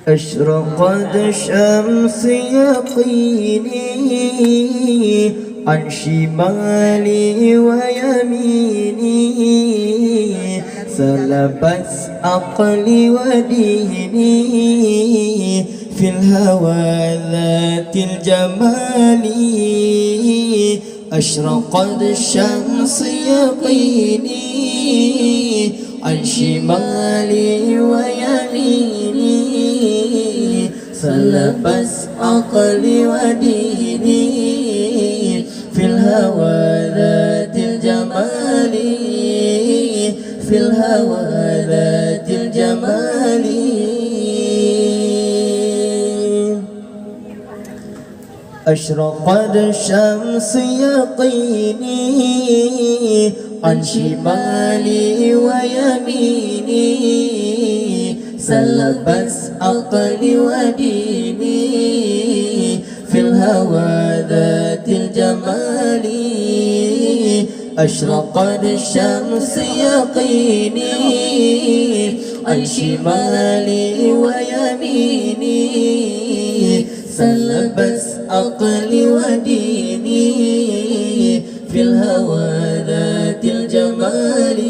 أشرقت الشمس يقيني عن شمالي ويميني، سلبت عقلي وديني في الهوى ذات الجمال. أشرقت الشمس يقيني عن شمالي ويميني، سلبت عقلي وديني في الهوى ذات الجمال، في الهوى ذات الجمال. أشرقت الشمس يقيني عن شمالي ويميني، سلبت عقلي وديني في الهوى ذات الجمال. أشرقت الشمس يقيني عن شمالي ويميني، سلبت عقلي وديني في الهوى ذات الجمال،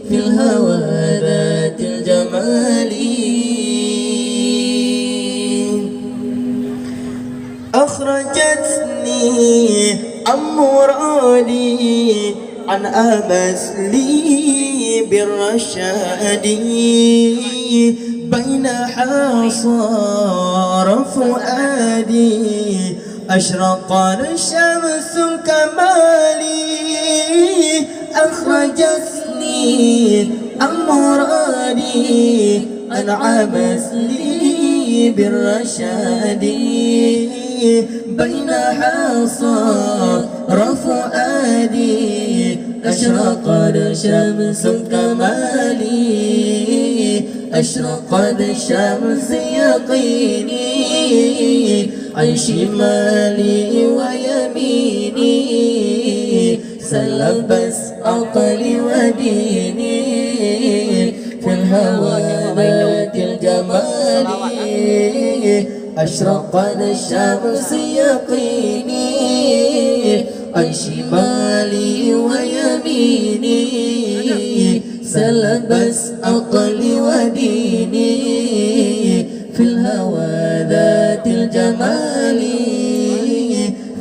في الهوى ذات الجمال. أخرجتني عن مرادي عن أمسلي بالرشاد، بين حصار فؤادي أشرق الشمس كمالي. أخرجتني عن مرادي عن عمسلي بالرشاد، بين حصار فؤادي أشرق الشمس كمالي. أشرقت الشمس يقيني عن شمالي ويميني، سلبت عقلي وديني في الهوى ذات الجمال. أشرقت الشمس يقيني عن شمالي ويميني، سلبت عقلي وديني في الهوى ذات الجمال،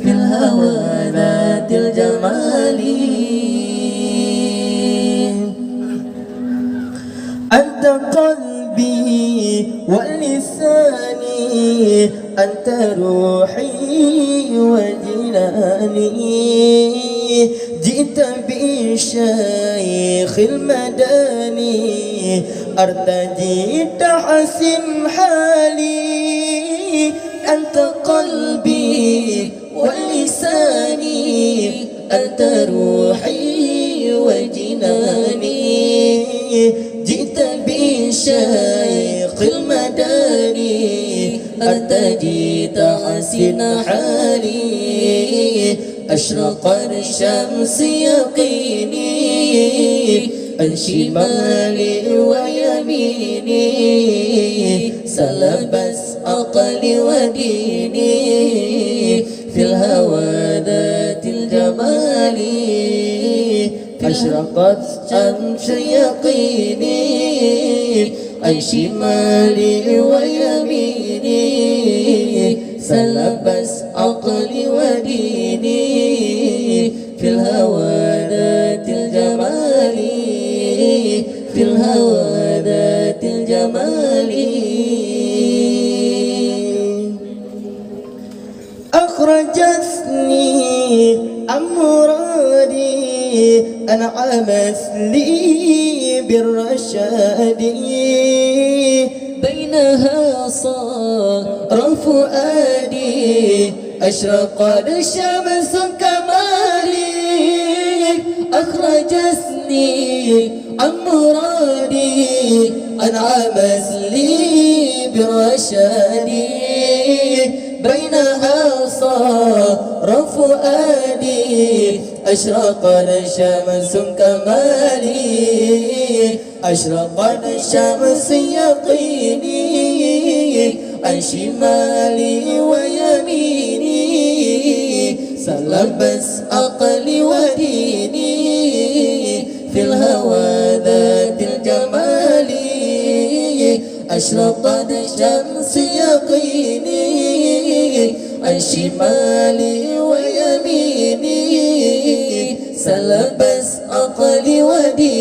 في الهوى ذات الجمال. أنت قلبي ولساني، أنت روحي وجناني، جئت بشيخ المداني أرتجي تحسن حالي. أنت قلبي ولساني، أنت روحي وجناني، جئت بشيخ المداني أرتجي تحسن حالي. أشرقت الشمس يقيني عن شمالي ويميني، سلبت عقلي وديني في الهوى ذات الجمال. أشرقت الشمس يقيني عن شمالي ويميني، سلبت عقلي وديني في الهوى ذات الجمال، في الهوى ذات الجمال. أخرجتني عن مرادي أنعمت لي بالرشاد، بينها صار فؤادي أشرقت الشمس كمالي. أخرجتني عن مرادي أنعمت لي برشادي، بينها صار فؤادي أشرق الشمس كمالي. أشرقت الشمس يقيني عن شمالي ويميني سلبس عقلي وديني في الهوى ذات الجمال أشرقت الشمس يقيني عن شمالي ويميني سلبس عقلي وديني